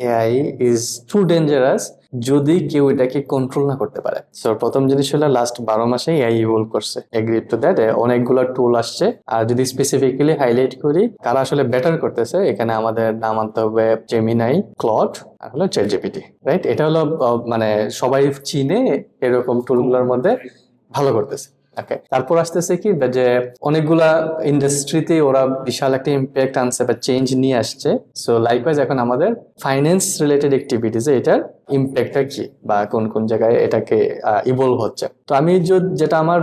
AI is two dangerous যদি কেউ এটাকে কন্ট্রোল না করতে পারে। সো প্রথম জিনিস হলো লাস্ট 12 মাসে এআই ইভলভ করছে, এগ্রি টু দ্যাট। অনেকগুলো টুল আসছে। আর যদি স্পেসিফিক্যালি হাইলাইট করি কারা আসলে বেটার করতেছে, এখানে আমাদের নাম আনতে হবে জেমিনাই, ক্লড আর হলো চ্যাট জিপিটি, রাইট? এটা হলো মানে সবাই চিনে এরকম টুলগুলোর মধ্যে ভালো করতেছে। ওকে, তারপর আসতেছে কি যে অনেকগুলা ইন্ডাস্ট্রিতে ওরা বিশাল একটা ইম্প্যাক্ট আনছে বা চেঞ্জ নিয়ে আসছে। সো লাইকওয়াইজ এখন আমাদের ফাইন্যান্স রিলেটেড অ্যাক্টিভিটিসে এটার ইম্প্যাক্টটা কি বা কোন কোন জায়গায় এটাকে ইভলভ হচ্ছে। তো আমি যেটা আমার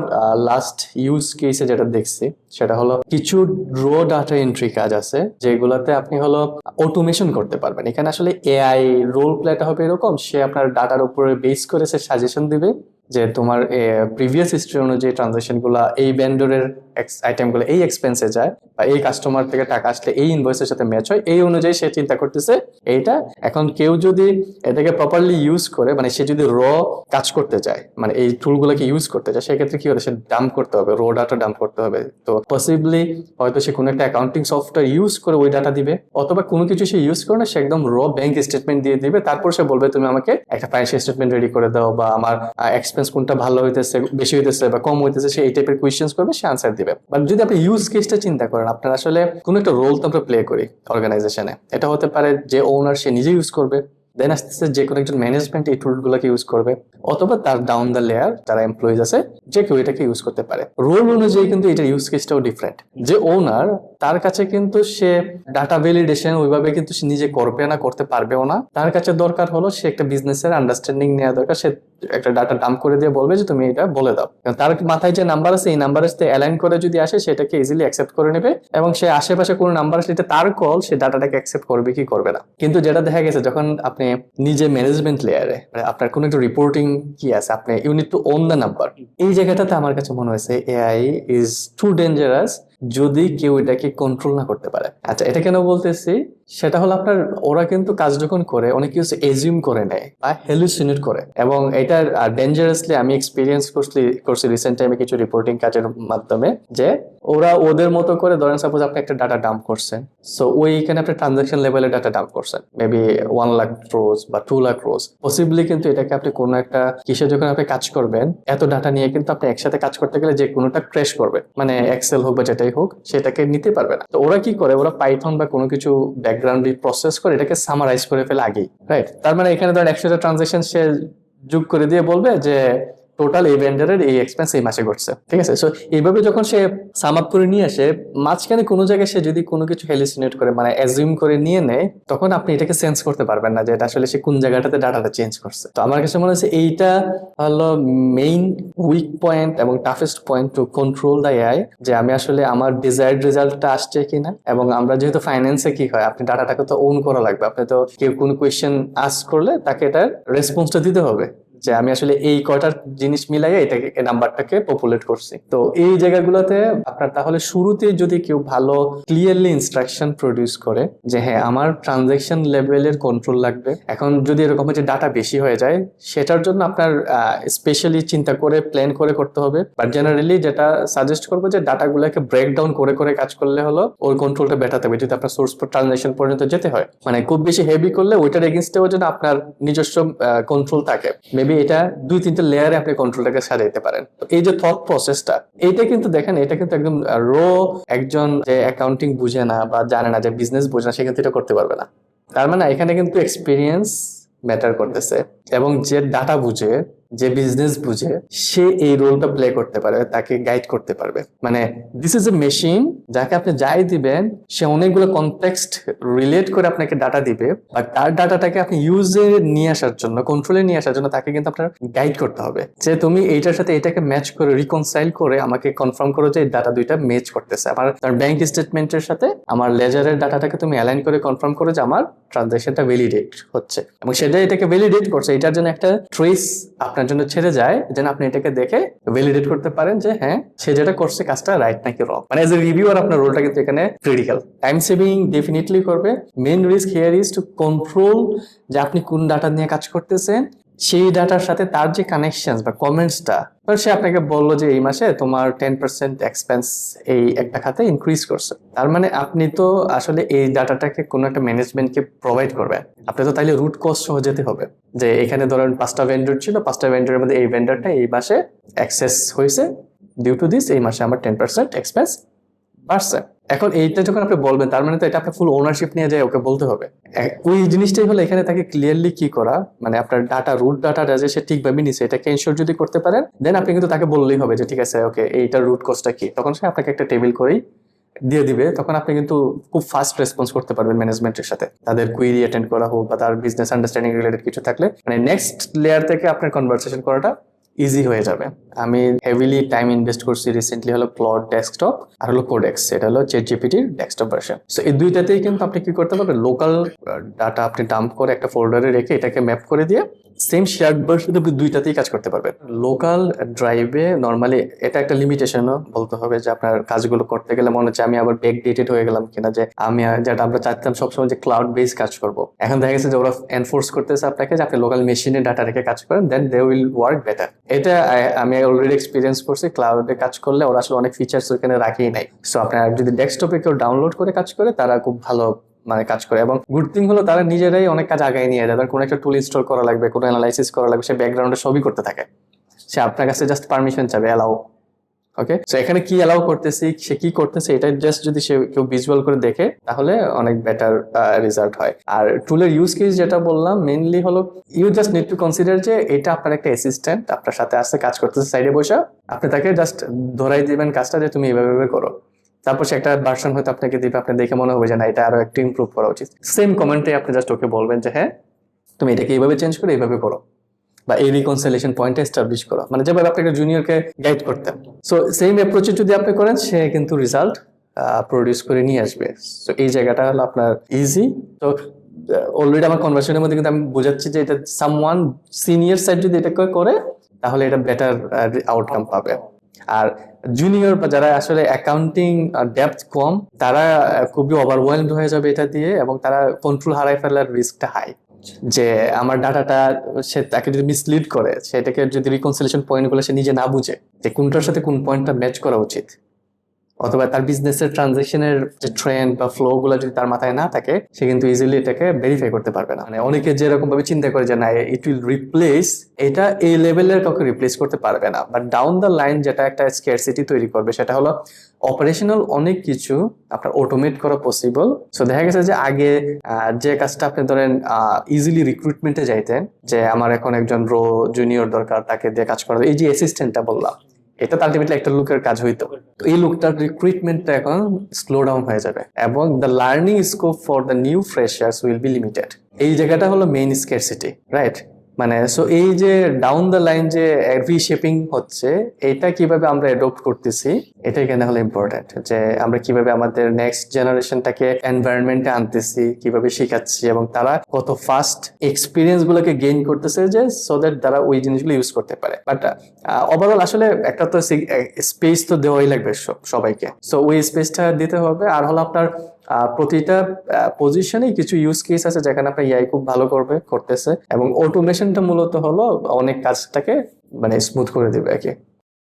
লাস্ট ইউজ কেসে যেটা দেখছি সেটা হলো কিছু র ডাটা এন্ট্রি কাজ আছে যেগুলোতে আপনি হলো অটোমেশন করতে পারবেন। এখানে আসলে এআই রোল প্লেটা হবে এরকম, সে আপনার ডাটার উপরে বেস করে সে সাজেশন দিবে যে তোমার প্রিভিয়াস হিস্ট্রি অনুযায়ী ট্রানজাকশন গুলা এই ভেন্ডরের আইটেম গুলো এই এক্সপেন্সে যায় বা এই কাস্টমার থেকে টাকা আসলে এই ইনভয়েসের সাথে ম্যাচ হয়, এই অনুযায়ী সে চিন্তা করতেছে এইটা। এখন কেউ যদি এটাকে প্রপারলি ইউজ করে, মানে সে যদি র কাজ করতে চায়, মানে এই টুলগুলোকে ইউজ করতে চায়, সেক্ষেত্রে কি হবে, সে ডাম্প করতে হবে, র ডাটা ডাম্প করতে হবে। তো পসিবলি হয়তো সে কোনো একটা অ্যাকাউন্টিং সফটওয়্যার ইউজ করে ওই ডাটা দিবে, অথবা কোনো কিছু সে ইউজ করে না, সে একদম র ব্যাংক স্টেটমেন্ট দিয়ে দিবে। তারপর সে বলবে তুমি আমাকে একটা ফাইন্যান্সিয়াল স্টেটমেন্ট রেডি করে দাও, বা আমার এক্সপেন্স কোনটা ভালো হইতেছে, বেশি হইতেছে বা কম হইতেছে, সে এই টাইপের কোয়েশ্চেন্স করবে, সে আনসার দিবে। বাট যদি আপনি ইউজ কেসটা চিন্তা করেন, আপনার আসলে কোনো একটা রোল তো আমরা প্লে করি অর্গানাইজেশনে, এটা হতে পারে যে ওনার সে নিজে ইউজ করবে, দেন আসতেছে যে কোনো একজন ম্যানেজমেন্ট এই টুলগুলোকে ইউজ করবে, অথবা তার ডাউন দ্য লেয়ার যারা এমপ্লয়িজ আছে যে কেউ এটাকে ইউজ করতে পারে। রোল অনুযায়ী কিন্তু এটা ইউজ কেসটাও ডিফারেন্ট। যে ওনার, তার কাছে কিন্তু সে ডাটা ভ্যালিডেশন ওইভাবে কিন্তু সে নিজে করবে না, করতে পারবেও না। তার কাছে দরকার হলো সে একটা বিজনেসের আন্ডারস্ট্যান্ডিং নেওয়া দরকার। সে একটা ডাটা ডাম্প করে দিয়ে বলবে যে তুমি এটা বলে দাও। তার মাথায় যে নাম্বার আছে এই নাম্বারের সাথে অ্যালাইন করে যদি আসে, সেটাকে ইজিলি অ্যাকসেপ্ট করে নেবে, এবং সে আশেপাশে কোনো নাম্বার আসলে এটা তার কল, সে ডাটাটাকে অ্যাকসেপ্ট করবে কি করবে না। কিন্তু যেটা দেখা গেছে যখন আপনি নিজে ম্যানেজমেন্ট লেয়ারে, আপনার কোনো একটা রিপোর্টিং কি আছে, আপনি you need to own the number, এই জায়গাটাতে আমার কাছে মনে হয়েছে এআই ইজ টু ডেঞ্জারাস যদি কেউ এটাকে কন্ট্রোল না করতে পারে। আচ্ছা, এটা কেন বলতেছি, সেটা হলো আপনার ওরা কিন্তু কাজ যখন করে অনেক কিছু এজিউম করে নেয় বা হ্যালুসিনেট করে, এবং এটার ডেঞ্জারাসলি আমি এক্সপিরিয়েন্স করছি রিসেন্ট টাইমে কিছু রিপোর্টিং কাজের মাধ্যমে, যে ওরা ওদের মতো করে, ধরেন সাপোজ আপনি একটা ডাটা ডাম্প করছেন, সো ওইখানে আপনি ট্রানজাকশন লেভেলে ডাটা ডাম্প করছেন, মেবি 1 লাখ রোজ বা 2 লাখ রোজ। পসিবলি কিন্তু এটাকে আপনি কোনো একটা কিসে যখন আপনি কাজ করবেন, এত ডাটা নিয়ে কিন্তু আপনি একসাথে কাজ করতে গেলে যে কোনোটা ক্র্যাশ করবে, মানে এক্সেল হোক বা যেটাই হোক, সেটাকে নিতে পারবে না। তো ওরা কি করে, ওরা পাইথন বা কোনো কিছু ব্যাকগ্রাউন্ডে প্রসেস করে এটাকে সামারাইজ করে ফেলে আগেই, রাইট? তার মানে এখানে ধরেন 100টা ট্রানজাকশন সে যোগ করে দিয়ে বলবে যে টোটাল এই ভেন্ডারের এই এক্সপেন্স এই মাসে ঘটছে, ঠিক আছে? সো এইভাবে যখন সে সাম আপ করে নিয়ে আসে, মাঝখানে কোনো জায়গায় সে যদি কোনো কিছু হ্যালুসিনেট করে, মানে অ্যাজিউম করে নিয়ে নেয়, তখন আপনি এটাকে সেন্স করতে পারবেন না যে এটা আসলে সে কোন জায়গাটাতে ডাটাটা চেঞ্জ করছে। তো আমার কাছে মনে হচ্ছে এইটা হলো মেইন উইক পয়েন্ট এবং toughest point to control the AI, যে আমি আসলে আমার ডিজায়ার্ড রেজাল্টটা আসছে কিনা। এবং আমরা যেহেতু ফাইন্যান্সে কি হয়, আপনি ডাটাটাকে তো ওন করা লাগবে, আপনি তো কেউ কোনো কোয়েশ্চেন আস্ক করলে তাকে এটার রেসপন্সটা দিতে হবে, যে আমি আসলে এই কয়টার জিনিস মিলাইয়া এটাকে নাম্বারটাকে পপুলেট করছি। তো এই জায়গাগুলোতে আপনার তাহলে শুরুতে যদি কেউ ভালো ক্লিয়ারলি ইনস্ট্রাকশন প্রডিউস করে যে হ্যাঁ আমার ট্রানজাকশন লেভেলের কন্ট্রোল লাগবে, এখন যদি এরকম যে ডাটা বেশি হয়ে যায়, সেটার জন্য আপনার স্পেশালি চিন্তা করে প্ল্যান করে করতে হবে। বাট জেনারেলি যেটা সাজেস্ট করবো যে ডাটাগুলোকে ব্রেকডাউন করে করে কাজ করলে হলো ওর কন্ট্রোলটা বেটার হবে, যদি আপনার সোর্স ট্রানজাকশন পর্যন্ত যেতে হয়। মানে খুব বেশি হেভি করলে ওইটার এগেইনস্টেও যেন আপনার নিজস্ব কন্ট্রোল থাকে। মেবি এটা 2-3টে লেয়ারে আপনি কন্ট্রোলটাকে সাজাইতে পারেন। তো এই যে থট প্রসেসটা, এইটা কিন্তু দেখেন, এটা কিন্তু একদম একজন যে অ্যাকাউন্টিং বুঝে না বা জানে না, যে বিজনেস বুঝে না, সে কিন্তু এটা করতে পারবে না। তার মানে এখানে কিন্তু এক্সপিরিয়েন্স ম্যাটার করতেছে, এবং যে ডাটা বুঝে, যে বিজনেস বুঝে, সে এই রোলটা প্লে করতে পারবে, তাকে গাইড করতে পারবে। মানে দিস ইজ এ মেশিন, যাকে আপনি যাই দিবেন সে অনেকগুলো কনটেক্সট রিলেট করে আপনাকে ডাটা দিবে, বা তার ডাটাটাকে আপনি ইউজে নিয়ে আসার জন্য, কন্ট্রোলে নিয়ে আসার জন্য তাকে কিন্তু আপনার গাইড করতে হবে, যে তুমি এইটার সাথে এটাকে ম্যাচ করে রিকনসাইল করে আমাকে কনফার্ম করো যে এই ডাটা দুইটা ম্যাচ করতেছে। আমার ব্যাংক স্টেটমেন্টের সাথে আমার লেজারের ডাটাটাকে তুমি অ্যালাইন করে কনফার্ম করো যে আমার ট্রানজাকশনটা ভ্যালিডেট হচ্ছে, এবং সেটা এটাকে ভ্যালিডেট করছে। এটার জন্য একটা ট্রেস আপনার জন্য ছেড়ে যায়, যেন আপনি এটাকে দেখে ভ্যালিডেট করতে পারেন যে হ্যাঁ সে যেটা করছে কাজটা রাইট নাকি রং। মানে এজ এ রিভিউয়ার আপনার রোলটা কিন্তু এখানে ক্রিটিক্যাল। টাইম সেভিং ডেফিনেটলি করবে। Main risk here is to control যে আপনি কোন ডাটা নিয়ে কাজ করতেছেন, সেই ডাটার সাথে তার যে কানেকশন বা কমেন্টসটা, সে আপনাকে বললো যে এই মাসে তোমার 10% এক্সপেন্স এই একটা খাতে ইনক্রিজ করছে, তার মানে আপনি তো আসলে এই ডাটাটাকে কোনো একটা ম্যানেজমেন্টকে প্রোভাইড করবেন। আপনি তো তাইলে রুট কজ সহ যেতে হবে যে এখানে ধরেন 5টা ভেন্ডর ছিল, 5টা ভেন্ডরের মধ্যে এই ভেন্ডরটা এই মাসে অ্যাক্সেস হয়েছে, ডিউ টু দিস এই মাসে আমার 10% এক্সপেন্স বাড়ছে। এখন এইটা যখন আপনি বলবেন, তার মানে তো এটা আপনার ফুল ওনারশিপ নিয়ে যায় ওকে বলতে হবে। ওই জিনিসটাই হলো এখানে তাকে ক্লিয়ারলি কি করা, মানে আপনার ডাটা রুট ডাটাটা যে সে ঠিকভাবে নিছে এটাকে এনশিওর যদি করতে পারেন, দেন আপনি কিন্তু তাকে বললেই হবে যে ঠিক আছে ওকে এইটার রুট কজটা কি, তখন সে আপনাকে একটা টেবিল করেই দিয়ে দিবে। তখন আপনি কিন্তু খুব ফাস্ট রেসপন্স করতে পারবেন ম্যানেজমেন্টের সাথে, তাদের কুইরি অ্যাটেন্ড করা হোক বা তার বিজনেস আন্ডারস্ট্যান্ডিং রিলেটেড কিছু থাকলে, মানে নেক্সট লেয়ার থেকে আপনার কনভারসেশন করাটা ইজি হয়ে যাবে। আমি হেভিলি টাইম ইনভেস্ট করছি রিসেন্টলি হলো ক্লাউড ডেস্কটপ আর হলো কোডেক্স, এটা হলো চ্যাটজিপিটির ডেস্কটপ ভার্সন। সো এই দুইটাতেই কিন্তু আপনি কি করতে পারবেন, লোকাল ডাটা আপনি ডাম্প করে একটা ফোল্ডারে রেখে এটাকে ম্যাপ করে দিয়ে সেম শেয়ার্ড ভার্সনে আপনি দুইটাতেই কাজ করতে পারবেন। লোকাল ড্রাইভে নর্মালি এটা একটা লিমিটেশনও বলতে হবে যে আপনার কাজগুলো করতে গেলে মনে হচ্ছে আমি আবার ব্যাক ডেটেড হয়ে গেলাম কিনা, যে আমি যেটা আমরা চাইতাম সবসময় যে ক্লাউড বেস কাজ করব, এখন দেখা গেছে যে ওরা এনফোর্স করতেছে আপনাকে যে আপনি লোকাল মেশিনে ডাটা রেখে কাজ করেন, দেন দে উইল ওয়ার্ক বেটার। এটা আমি অলরেডি এক্সপিরিয়েন্স করছি, ক্লাউডে কাজ করলে ওরা আসলে অনেক ফিচার্স ওখানে রাখেই নাই। সো আপনার যদি ডেস্কটপে কেউ ডাউনলোড করে কাজ করে তারা খুব ভালো মানে কাজ করে, এবং গুড থিং হলো তারা নিজেরাই অনেক কাজ আগায় নিয়ে যায়। কোনো একটা টুল ইনস্টল করা লাগবে, কোনো অ্যানালাইসিস করা লাগবে, সে ব্যাকগ্রাউন্ডে সবই করতে থাকে, সে আপনার কাছে জাস্ট পারমিশন চাবে অ্যালাউ। ওকে, সো এখানে কি অ্যালাউ করতেছি, সে কি করতেছে, এটা জাস্ট যদি সে কেউ ভিজুয়াল করে দেখে তাহলে অনেক বেটার রেজাল্ট হয়। আর টুলের ইউজ কেস যেটা বললাম মেইনলি হলো you just need to consider যে এটা আপনার একটা অ্যাসিস্ট্যান্ট আপনার সাথে আসছে, কাজ করতেছে সাইডে বসে, আপনি তাকে জাস্ট ধরাই দিবেন কাজটা যে তুমি এভাবে করো, তারপর সে একটা ভার্সন হয়তো আপনাকে দিবে, আপনি দেখে মনে হবে যে না এটা আরো একটু ইমপ্রুভ করা উচিত। সেম কমেন্টে আপনি জাস্ট ওকে বলবেন যে হ্যাঁ তুমি এটাকে এইভাবে চেঞ্জ করে এইভাবে করো, বা এই রিকনসিলিয়েশন পয়েন্ট এস্টাবলিশ করো, মানে যেভাবে আপনি একটা জুনিয়রকে গাইড করতেন। সো সেম অ্যাপ্রোচে যদি আপনি করেন সে কিন্তু রেজাল্ট প্রডিউস করে নিয়ে আসবে। সো এই জায়গাটা হলো আপনার ইজি। তো অলরেডি আমার কনভার্সেশনের মধ্যে কিন্তু আমি বোঝাচ্ছি যে এটা সামওয়ান সিনিয়র সাইড যদি এটা করে তাহলে এটা বেটার আউটকাম পাবে। আর জুনিয়র বা যারা আসলে অ্যাকাউন্টিং ডেপথ কম তারা খুবই ওভারওয়েলড হয়ে যাবে এটা দিয়ে, এবং তারা কন্ট্রোল হারাই ফেলার রিস্কটা হাই। যে আমার ডাটাটা সে তাকে যদি মিসলিড করে, সেটাকে যদি রিকনসিলিয়েশন পয়েন্টগুলো সে নিজে না বুঝে যে কোনটার সাথে কোন পয়েন্টটা ম্যাচ করা উচিত, অথবা তার বিজনেসের ট্রানজাকশনের যে ট্রেন্ড বা ফ্লো গুলো যদি তার মাথায় না থাকে, সে কিন্তু ইজিলি এটাকে ভেরিফাই করতে পারবে না। মানে অনেকে যেরকম ভাবে চিন্তা করে যে না ইট উইল রিপ্লেস, এটা এই লেভেলের কাউকে রিপ্লেস করতে পারবে না, বাট ডাউন দ্য লাইন যেটা একটা স্কেরসিটি তৈরি করবে সেটা হলো অপারেশনাল অনেক কিছু আপনার অটোমেট করা পসিবল। সো দেখা গেছে যে আগে যে কাজটা আপনি ধরেন ইজিলি রিক্রুটমেন্টে যাইতেন, যে আমার এখন একজন জুনিয়র দরকার, তাকে দিয়ে কাজ করা, এই যে অ্যাসিস্ট্যান্টটা বললাম, এটা আলটিমেটলি একটা লোকের কাজ হইতো। এই লোকটার রিক্রুটমেন্টটা এখন স্লো ডাউন হয়ে যাবে, এবং the learning scope for the new freshers will be limited. এই জায়গাটা হলো মেইন স্কেরসিটি, রাইট? মানে সো এই যে ডাউন দ্য লাইন যে রিশেপিং হচ্ছে, এটা কিভাবে আমরা অ্যাডপ্ট করতেছি, এটা এখানে হলো ইম্পর্টেন্ট। যে আমরা কিভাবে আমাদের নেক্সট জেনারেশনটাকে এনভায়রনমেন্টে আনতেছি, কিভাবে শেখাচ্ছি, এবং তারা কত ফাস্ট এক্সপিরিয়েন্স গুলোকে গেইন করতেছে, যে সো দ্যাট তারা ওই জিনিসগুলো ইউজ করতে পারে। বাট ওভারঅল আসলে একটা তো স্পেস তো দেওয়াই লাগবে সবাইকে, সো ওই স্পেসটা দিতে হবে। আর হলো আপনার প্রতিটা পজিশনেই কিছু ইউজ কেস আছে যেখানে আপনার এআই খুব ভালো করতেছে, এবং অটোমেশনটা মূলত হলো অনেক কাজটাকে মানে স্মুথ করে দেবে আর কি।